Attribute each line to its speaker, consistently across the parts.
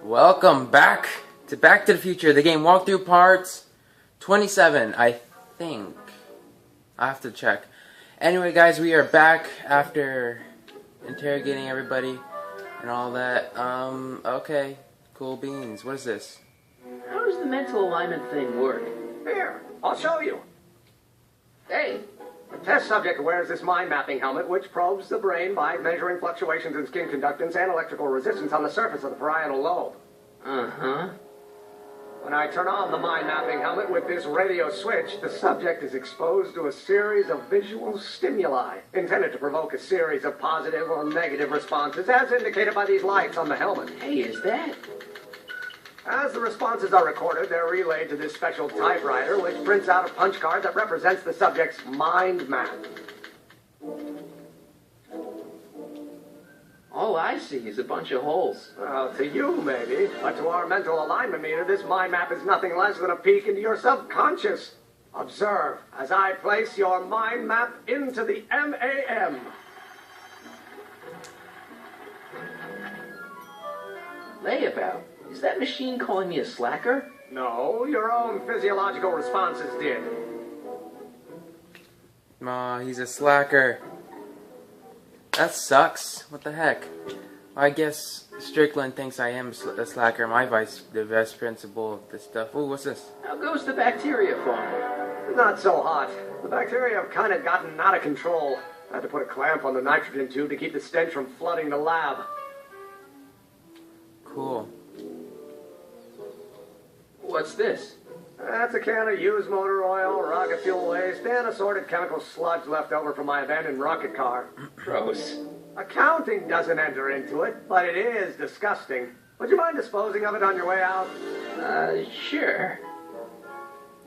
Speaker 1: Welcome back to Back to the Future, the game walkthrough parts 27, I think. I have to check. Anyway, guys, we are back after interrogating everybody and all that. Okay, cool beans. What is this?
Speaker 2: How does the mental alignment thing work?
Speaker 3: Here, I'll show you.
Speaker 2: Hey,
Speaker 3: The test subject wears this mind mapping helmet, which probes the brain by measuring fluctuations in skin conductance and electrical resistance on the surface of the parietal lobe.
Speaker 2: uh-huh.
Speaker 3: When I turn on the mind mapping helmet with this radio switch, the subject is exposed to a series of visual stimuli intended to provoke a series of positive or negative responses, as indicated by these lights on the helmet.
Speaker 2: Hey, is that?
Speaker 3: As the responses are recorded, they're relayed to this special typewriter, which prints out a punch card that represents the subject's mind map.
Speaker 2: All I see is a bunch of holes.
Speaker 3: Well, to you, maybe, but to our mental alignment meter, this mind map is nothing less than a peek into your subconscious. Observe as I place your mind map into the MAM.
Speaker 2: Layabout? Is that machine calling me a slacker?
Speaker 3: No, your own physiological responses did.
Speaker 1: Aw, he's a slacker. That sucks. What the heck? I guess Strickland thinks I am a slacker. My the vice principal of this stuff. Ooh, what's this?
Speaker 2: How goes the bacteria farm?
Speaker 3: Not so hot. The bacteria have kind of gotten out of control. I had to put a clamp on the nitrogen tube to keep the stench from flooding the lab.
Speaker 1: Cool.
Speaker 2: What's this?
Speaker 3: That's a can of used motor oil, rocket fuel waste, and assorted chemical sludge left over from my abandoned rocket car.
Speaker 2: Gross.
Speaker 3: Accounting doesn't enter into it, but it is disgusting. Would you mind disposing of it on your way out?
Speaker 2: Sure.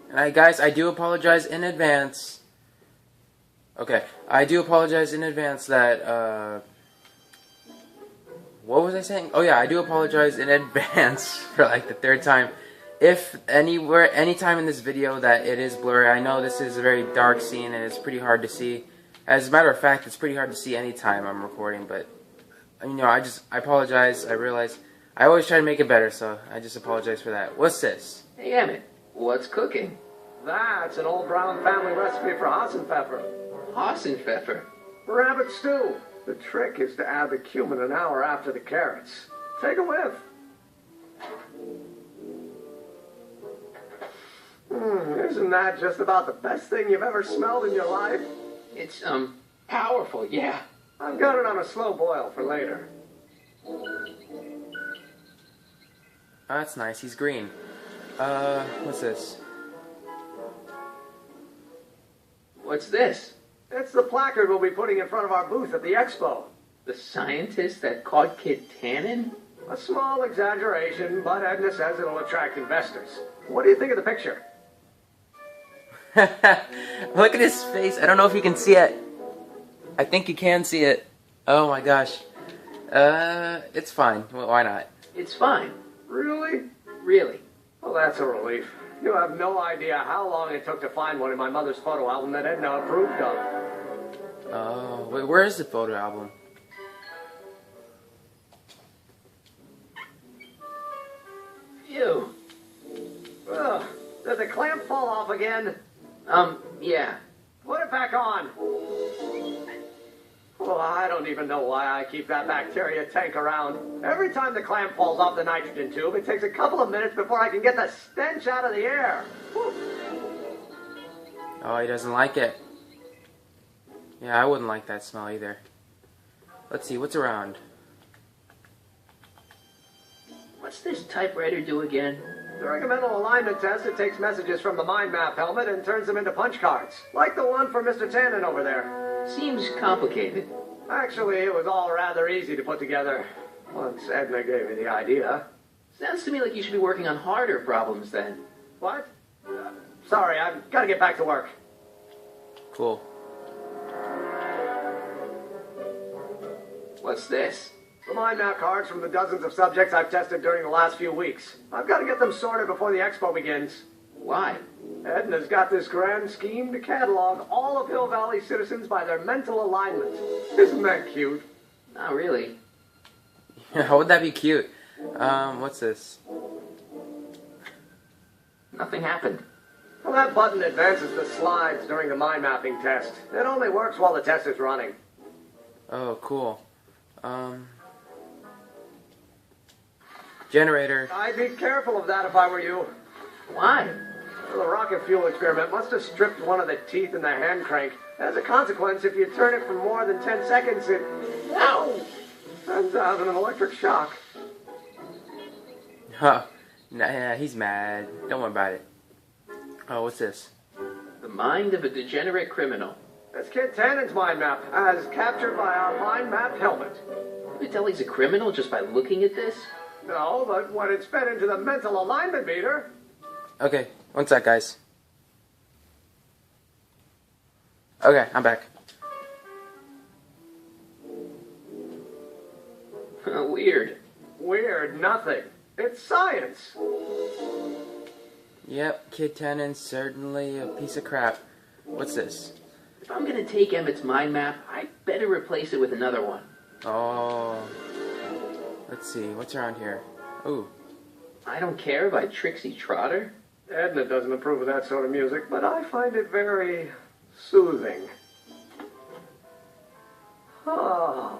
Speaker 1: Alright, guys, I do apologize in advance. Okay, I do apologize in advance that, what was I saying? Oh yeah, I do apologize in advance for like the third time. If anytime in this video that it is blurry, I know this is a very dark scene and it's pretty hard to see. As a matter of fact, it's pretty hard to see anytime I'm recording, but, you know, I apologize. I realize I always try to make it better, so I just apologize for that. What's this?
Speaker 2: Hey, Emmett, what's cooking?
Speaker 3: That's an old Brown family recipe for Hassenpfeffer.
Speaker 2: Hassenpfeffer.
Speaker 3: Rabbit stew. The trick is to add the cumin an hour after the carrots. Take a whiff. Isn't that just about the best thing you've ever smelled in your life?
Speaker 2: It's, powerful, yeah.
Speaker 3: I've got it on a slow boil for later.
Speaker 1: Oh, that's nice. He's green. What's this?
Speaker 2: What's this?
Speaker 3: It's the placard we'll be putting in front of our booth at the expo.
Speaker 2: The scientist that caught Kid Tannen?
Speaker 3: A small exaggeration, but Edna says it'll attract investors. What do you think of the picture?
Speaker 1: Look at his face. I don't know if you can see it. I think you can see it. Oh my gosh. It's fine. Well, why not?
Speaker 2: It's fine.
Speaker 3: Really?
Speaker 2: Really.
Speaker 3: Well, that's a relief. You have no idea how long it took to find one in my mother's photo album that Edna approved of.
Speaker 1: Oh, wait, where is the photo album?
Speaker 2: Ew.
Speaker 3: Ugh. Did the clamp fall off again?
Speaker 2: Yeah.
Speaker 3: Put it back on. Well, I don't even know why I keep that bacteria tank around. Every time the clamp falls off the nitrogen tube, it takes a couple of minutes before I can get the stench out of the air. Whew.
Speaker 1: Oh, he doesn't like it. Yeah, I wouldn't like that smell either. Let's see, what's around?
Speaker 2: What's this typewriter do again?
Speaker 3: During a mental alignment test, it takes messages from the mind map helmet and turns them into punch cards, like the one for Mr. Tannen over there.
Speaker 2: Seems complicated.
Speaker 3: Actually, it was all rather easy to put together, once Edna gave me the idea.
Speaker 2: Sounds to me like you should be working on harder problems then.
Speaker 3: What? Sorry, I've got to get back to work.
Speaker 1: Cool.
Speaker 2: What's this?
Speaker 3: The mind map cards from the dozens of subjects I've tested during the last few weeks. I've got to get them sorted before the expo begins.
Speaker 2: Why?
Speaker 3: Edna's got this grand scheme to catalog all of Hill Valley citizens by their mental alignment. Isn't that cute?
Speaker 2: Not really.
Speaker 1: How would that be cute? What's this?
Speaker 2: Nothing happened.
Speaker 3: Well, that button advances the slides during the mind mapping test. It only works while the test is running.
Speaker 1: Oh, cool. Generator.
Speaker 3: I'd be careful of that if I were you.
Speaker 2: Why?
Speaker 3: Well, the rocket fuel experiment must have stripped one of the teeth in the hand crank. As a consequence, if you turn it for more than 10 seconds, it...
Speaker 2: Ow!
Speaker 3: sends out an electric shock.
Speaker 1: Huh. Nah, yeah, he's mad. Don't worry about it. Oh, what's this?
Speaker 2: The mind of a degenerate criminal.
Speaker 3: That's Kid Tannen's mind map, as captured by our mind map helmet.
Speaker 2: You could tell he's a criminal just by looking at this?
Speaker 3: No, but when it's fed into the mental alignment meter...
Speaker 1: Okay, one sec, guys. Okay, I'm back.
Speaker 2: Weird.
Speaker 3: Weird nothing. It's science.
Speaker 1: Yep, Kid Tennant's certainly a piece of crap. What's this?
Speaker 2: If I'm gonna take Emmett's mind map, I better replace it with another one.
Speaker 1: Oh. Let's see, what's around here? Ooh.
Speaker 2: I Don't Care by Trixie Trotter?
Speaker 3: Edna doesn't approve of that sort of music, but I find it very soothing. Oh.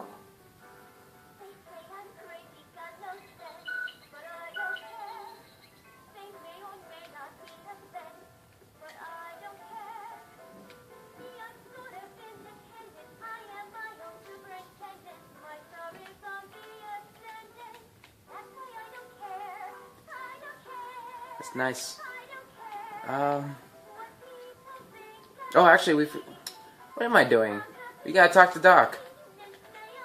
Speaker 1: That's nice. Oh, actually, what am I doing? We gotta talk to Doc.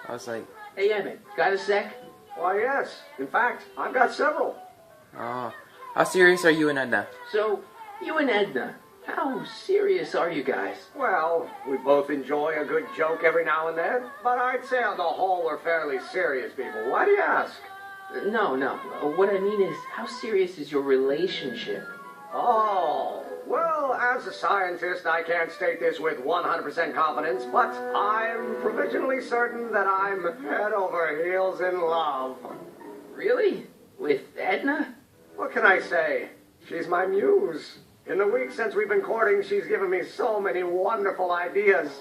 Speaker 1: I was like,
Speaker 2: Hey Emmett, got a sec?
Speaker 3: Why, yes. In fact, I've got several.
Speaker 1: oh, how serious are you and Edna?
Speaker 2: So, you and Edna, how serious are you guys?
Speaker 3: Well, we both enjoy a good joke every now and then, but I'd say on the whole we're fairly serious people. Why do you ask?
Speaker 2: No. What I mean is, how serious is your relationship?
Speaker 3: Oh, well, as a scientist, I can't state this with 100% confidence, but I'm provisionally certain that I'm head over heels in love.
Speaker 2: Really? With Edna?
Speaker 3: What can I say? She's my muse. In the week since we've been courting, she's given me so many wonderful ideas.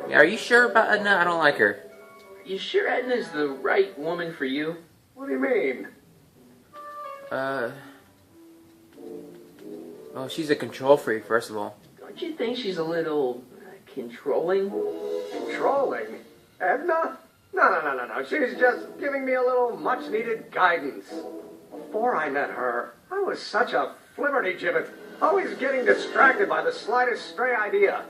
Speaker 1: Yeah, are you sure about Edna? I don't like her.
Speaker 2: You sure Edna's the right woman for you?
Speaker 3: What do you mean?
Speaker 1: Well, she's a control freak, first of all.
Speaker 2: Don't you think she's a little controlling?
Speaker 3: Controlling? Edna? No. She's just giving me a little much-needed guidance. Before I met her, I was such a flibberty-gibbet, always getting distracted by the slightest stray idea.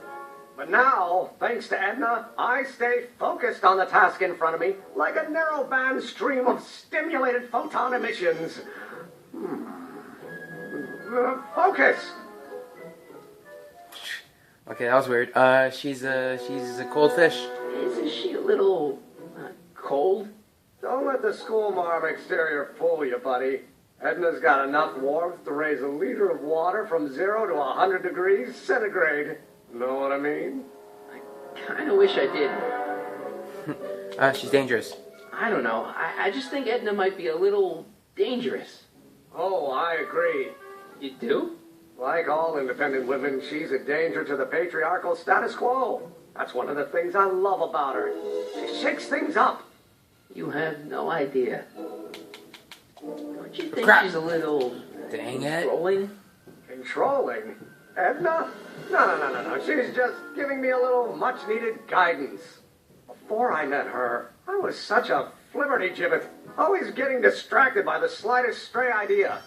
Speaker 3: But now, thanks to Edna, I stay focused on the task in front of me, like a narrow-band stream of stimulated photon emissions. Focus!
Speaker 1: Okay, that was weird. She's a cold fish.
Speaker 2: Isn't she a little cold?
Speaker 3: Don't let the school marm exterior fool you, buddy. Edna's got enough warmth to raise a liter of water from 0 to 100 degrees centigrade. Know what I mean?
Speaker 2: I kind of wish I did.
Speaker 1: She's dangerous.
Speaker 2: I don't know. I just think Edna might be a little dangerous.
Speaker 3: Oh, I agree.
Speaker 2: You do?
Speaker 3: Like all independent women, she's a danger to the patriarchal status quo. That's one of the things I love about her. She shakes things up.
Speaker 2: You have no idea. Don't you think
Speaker 1: Crap.
Speaker 2: she's a little
Speaker 1: Dang it.
Speaker 2: controlling?
Speaker 3: Controlling? Edna? No. She's just giving me a little much-needed guidance. Before I met her, I was such a flibberty-gibbet, always getting distracted by the slightest stray idea.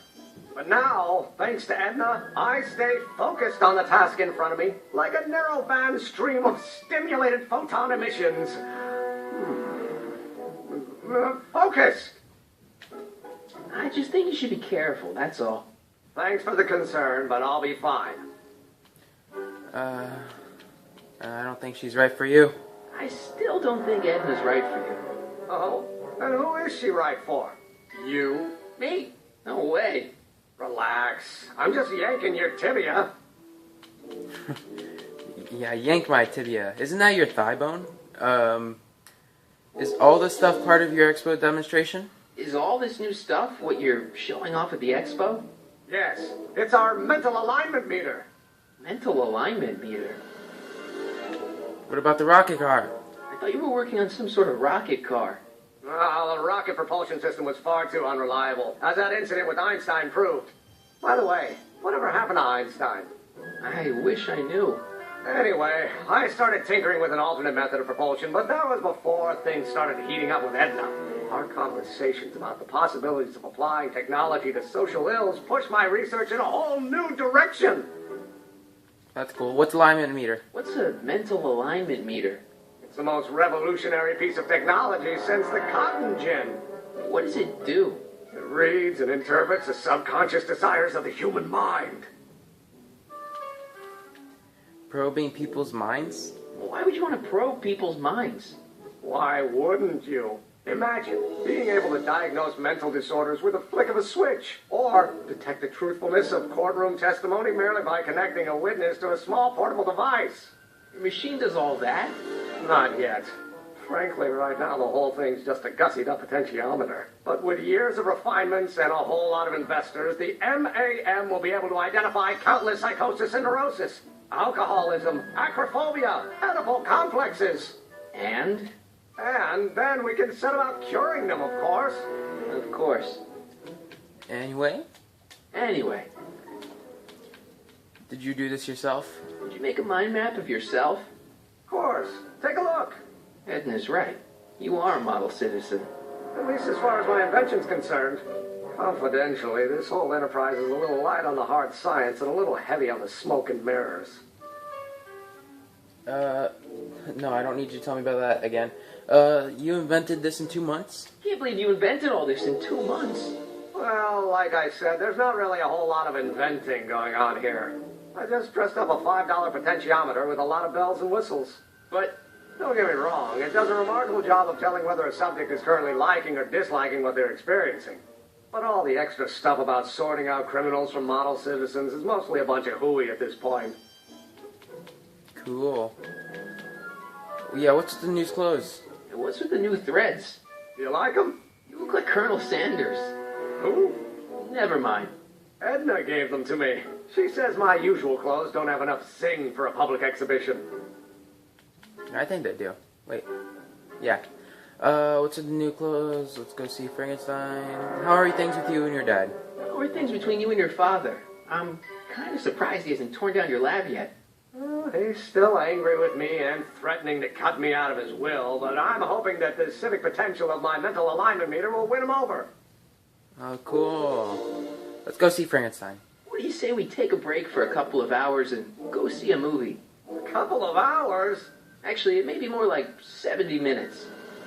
Speaker 3: But now, thanks to Edna, I stay focused on the task in front of me, like a narrow-band stream of stimulated photon emissions. Focus!
Speaker 2: I just think you should be careful, that's all.
Speaker 3: Thanks for the concern, but I'll be fine.
Speaker 1: I don't think she's right for you.
Speaker 2: I still don't think Edna's right for you.
Speaker 3: Oh? And who is she right for? You?
Speaker 2: Me? No way.
Speaker 3: Relax. I'm just yanking your tibia.
Speaker 1: Yeah, yank my tibia. Isn't that your thigh bone? Is all this stuff part of your expo demonstration?
Speaker 2: Is all this new stuff what you're showing off at the expo?
Speaker 3: Yes, it's our mental alignment meter.
Speaker 2: Mental alignment meter?
Speaker 1: What about the rocket car?
Speaker 2: I thought you were working on some sort of rocket car.
Speaker 3: Well, the rocket propulsion system was far too unreliable, as that incident with Einstein proved. By the way, whatever happened to Einstein?
Speaker 2: I wish I knew.
Speaker 3: Anyway, I started tinkering with an alternate method of propulsion, but that was before things started heating up with Edna. Our conversations about the possibilities of applying technology to social ills pushed my research in a whole new direction.
Speaker 1: That's cool. What's alignment meter?
Speaker 2: What's a mental alignment meter?
Speaker 3: It's the most revolutionary piece of technology since the cotton gin.
Speaker 2: What does it do?
Speaker 3: It reads and interprets the subconscious desires of the human mind.
Speaker 1: Probing people's minds?
Speaker 2: Why would you want to probe people's minds?
Speaker 3: Why wouldn't you? Imagine being able to diagnose mental disorders with a flick of a switch, or detect the truthfulness of courtroom testimony merely by connecting a witness to a small portable device.
Speaker 2: Your machine does all that?
Speaker 3: Not yet. Frankly, right now the whole thing's just a gussied up potentiometer. But with years of refinements and a whole lot of investors, the MAM will be able to identify countless psychosis and neurosis, alcoholism, acrophobia, edible complexes.
Speaker 2: And?
Speaker 3: And then we can set about curing them, of course.
Speaker 2: Of course.
Speaker 1: Anyway,
Speaker 2: Anyway,
Speaker 1: did you do this yourself?
Speaker 2: did you make a mind map of yourself?
Speaker 3: Of course. Take a look.
Speaker 2: Edna's right. You are a model citizen.
Speaker 3: At least as far as my invention's concerned. Confidentially, this whole enterprise is a little light on the hard science and a little heavy on the smoke and mirrors.
Speaker 1: No, I don't need you to tell me about that again. You invented this in 2 months?
Speaker 2: Can't believe you invented all this in 2 months.
Speaker 3: Well, like I said, there's not really a whole lot of inventing going on here. I just dressed up a $5 potentiometer with a lot of bells and whistles.
Speaker 2: But
Speaker 3: Don't get me wrong, it does a remarkable job of telling whether a subject is currently liking or disliking what they're experiencing. But all the extra stuff about sorting out criminals from model citizens is mostly a bunch of hooey at this point.
Speaker 1: Cool. Yeah, what's with the new clothes?
Speaker 2: what's with the new threads?
Speaker 3: Do you like them?
Speaker 2: You look like Colonel Sanders.
Speaker 3: Who?
Speaker 2: Never mind.
Speaker 3: Edna gave them to me. She says my usual clothes don't have enough zing for a public exhibition.
Speaker 1: I think they do. Wait. Yeah. What's with the new clothes? Let's go see Frankenstein. How are things with you and your dad?
Speaker 2: How are things between you and your father? I'm kind of surprised he hasn't torn down your lab yet.
Speaker 3: He's still angry with me and threatening to cut me out of his will, but I'm hoping that the civic potential of my mental alignment meter will win him over.
Speaker 1: Oh, cool. Let's go see Frankenstein.
Speaker 2: What do you say we take a break for a couple of hours and go see a movie?
Speaker 3: A couple of hours?
Speaker 2: Actually, it may be more like 70 minutes.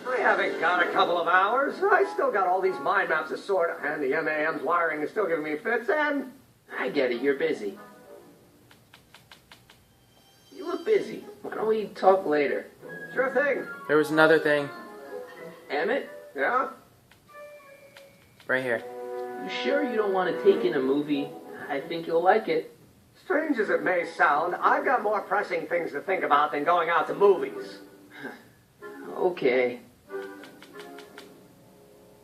Speaker 3: I haven't got a couple of hours. I still got all these mind maps to sort, and the MAM's wiring is still giving me fits, and...
Speaker 2: I get it, you're busy. You look busy. Why don't we talk later?
Speaker 3: Sure thing.
Speaker 1: There was another thing
Speaker 2: Emmett,
Speaker 3: Yeah?
Speaker 1: right here.
Speaker 2: you sure you don't want to take in a movie? I think you'll like it.
Speaker 3: Strange as it may sound, I've got more pressing things to think about than going out to movies.
Speaker 2: Okay,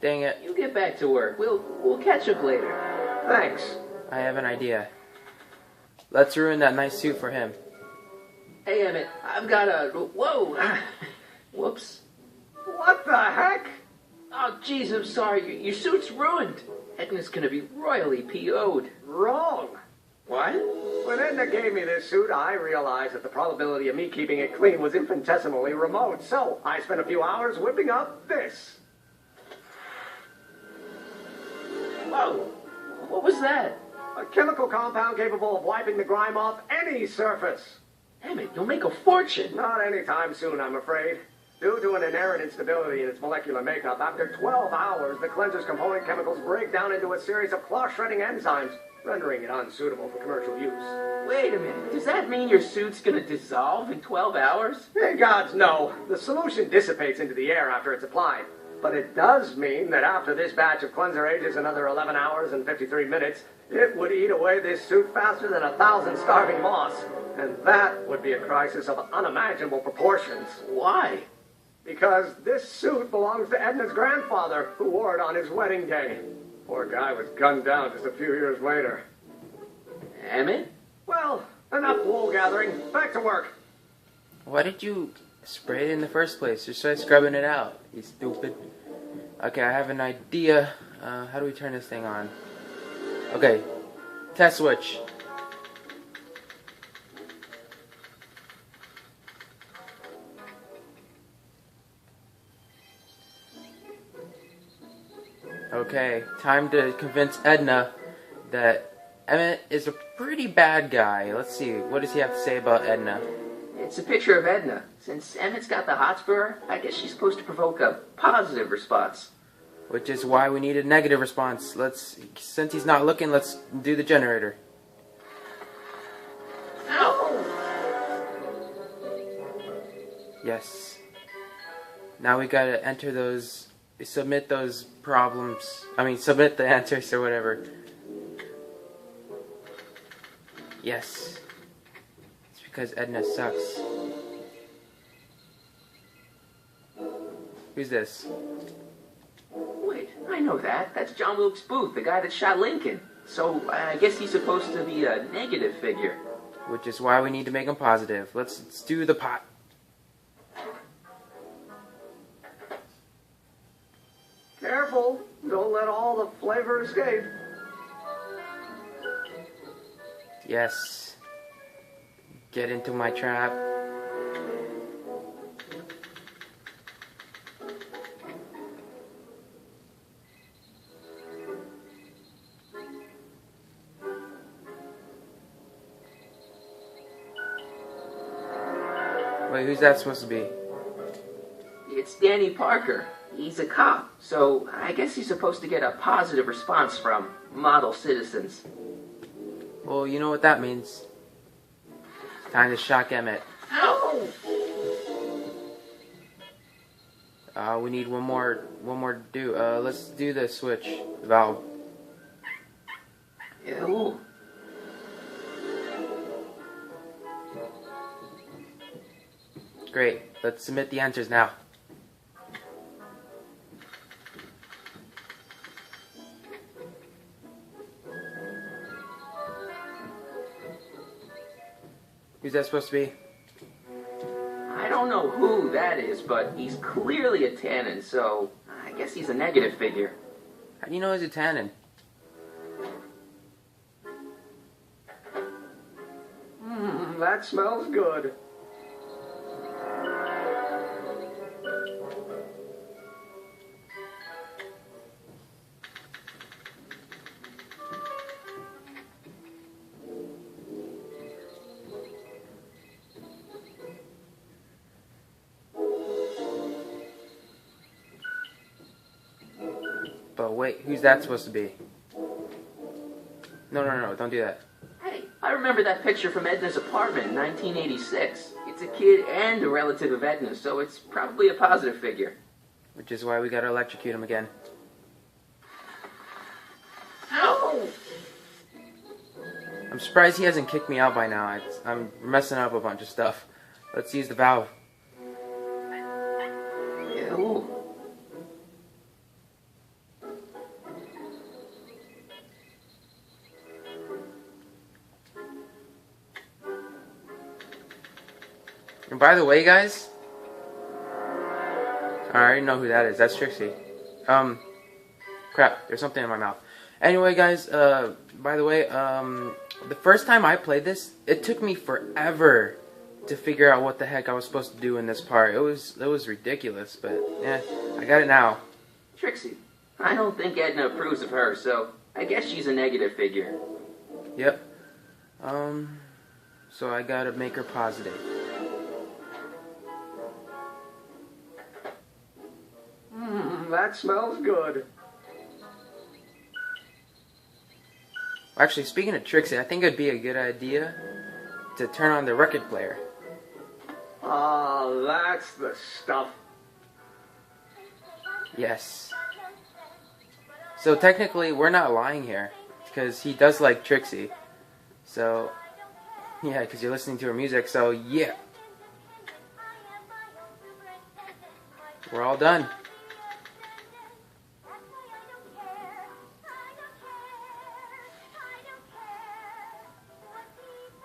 Speaker 1: Dang it.
Speaker 2: you get back to work. We'll catch up later.
Speaker 3: Thanks.
Speaker 1: I have an idea. Let's ruin that nice suit for him.
Speaker 2: Hey, Emmett, I've got a... Whoa! Whoops.
Speaker 3: What the heck?
Speaker 2: Oh, jeez, I'm sorry. Your suit's ruined. Edna's gonna be royally PO'd.
Speaker 3: Wrong.
Speaker 2: What?
Speaker 3: When Edna gave me this suit, I realized that the probability of me keeping it clean was infinitesimally remote, so I spent a few hours whipping up this.
Speaker 2: Whoa! What was that?
Speaker 3: A chemical compound capable of wiping the grime off any surface.
Speaker 2: Emmett, you'll make a fortune.
Speaker 3: Not anytime soon, I'm afraid. Due to an inherent instability in its molecular makeup, after 12 hours, the cleanser's component chemicals break down into a series of cloth-shredding enzymes, rendering it unsuitable for commercial use.
Speaker 2: Wait a minute. Does that mean your suit's gonna dissolve in 12 hours?
Speaker 3: Hey, gods, no. The solution dissipates into the air after it's applied. But it does mean that after this batch of cleanser ages another 11 hours and 53 minutes, it would eat away this suit faster than 1,000 starving moths. And that would be a crisis of unimaginable proportions.
Speaker 2: Why?
Speaker 3: Because this suit belongs to Edna's grandfather, who wore it on his wedding day. Poor guy was gunned down just a few years later.
Speaker 2: Emmett?
Speaker 3: Well, enough wool gathering. Back to work.
Speaker 1: Why did you spray it in the first place? Just try scrubbing it out, you stupid. Okay, I have an idea. How do we turn this thing on? Okay, test switch. Okay, time to convince Edna that Emmett is a pretty bad guy. Let's see, what does he have to say about Edna?
Speaker 2: It's a picture of Edna. Since Emmett's got the hots for her, I guess she's supposed to provoke a positive response.
Speaker 1: Which is why we need a negative response. Since he's not looking, let's do the generator.
Speaker 2: Ow!
Speaker 1: Yes. Now we gotta enter those, submit those problems. Submit the answers or whatever. Yes. It's because Edna sucks. Who's this?
Speaker 2: Wait, I know that. That's John Wilkes Booth, the guy that shot Lincoln. So I guess he's supposed to be a negative figure.
Speaker 1: Which is why we need to make him positive. Let's do the pot.
Speaker 3: Careful. Don't let all the flavor escape.
Speaker 1: Yes. Get into my trap. Wait, who's that supposed to be?
Speaker 2: It's Danny Parker. He's a cop, so I guess he's supposed to get a positive response from model citizens.
Speaker 1: Well, you know what that means. It's time to shock Emmett.
Speaker 2: Ow!
Speaker 1: We need one more do. Let's do the switch valve.
Speaker 2: Ew.
Speaker 1: Great. Let's submit the answers now. Who's that supposed to be?
Speaker 2: I don't know who that is, but he's clearly a Tannen, so I guess he's a negative figure.
Speaker 1: How do you know he's a Tannen?
Speaker 3: That smells good.
Speaker 1: But wait, who's that supposed to be? No, don't do that.
Speaker 2: Hey, I remember that picture from Edna's apartment in 1986. It's a kid and a relative of Edna's, so it's probably a positive figure.
Speaker 1: Which is why we gotta electrocute him again.
Speaker 2: Ow!
Speaker 1: I'm surprised he hasn't kicked me out by now. I'm messing up a bunch of stuff. Let's use the valve.
Speaker 2: Ew.
Speaker 1: And by the way, guys, I already know who that is. That's Trixie. Crap, there's something in my mouth. Anyway, guys, by the way, the first time I played this, it took me forever to figure out what the heck I was supposed to do in this part. It was ridiculous, but yeah, I got it now.
Speaker 2: Trixie, I don't think Edna approves of her, so I guess she's a negative figure.
Speaker 1: Yep. So I gotta make her positive.
Speaker 3: That smells good.
Speaker 1: Actually, speaking of Trixie, I think it'd be a good idea to turn on the record player.
Speaker 3: Oh, that's the stuff.
Speaker 1: Yes. So technically, we're not lying here, because he does like Trixie. So, yeah, because you're listening to her music, so yeah. we're all done.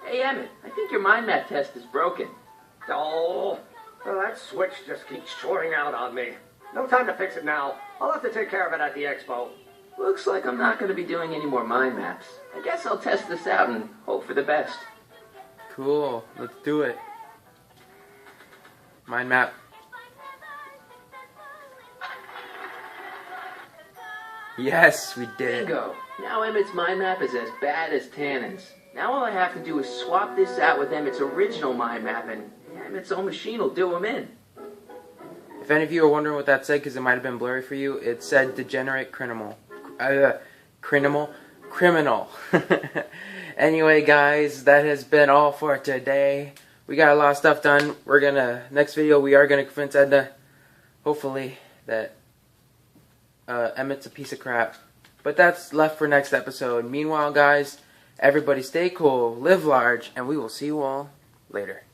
Speaker 2: Hey, Emmett, I think your mind map test is broken.
Speaker 3: Oh, well, that switch just keeps shorting out on me. No time to fix it now. I'll have to take care of it at the expo.
Speaker 2: Looks like I'm not going to be doing any more mind maps. I guess I'll test this out and hope for the best.
Speaker 1: Cool, let's do it. Mind map. Yes, we did.
Speaker 2: Bingo! Now Emmett's mind map is as bad as Tannen's. Now all I have to do is swap this out with Emmett's original mind map, and Emmett's own machine will do him in.
Speaker 1: If any of you are wondering what that said, because it might have been blurry for you, it said degenerate criminal. Criminal. Anyway, guys, that has been all for today. We got a lot of stuff done. Next video, we are gonna convince Edna, hopefully, that Emmett's a piece of crap. But that's left for next episode. Meanwhile, guys, everybody stay cool, live large, and we will see you all later.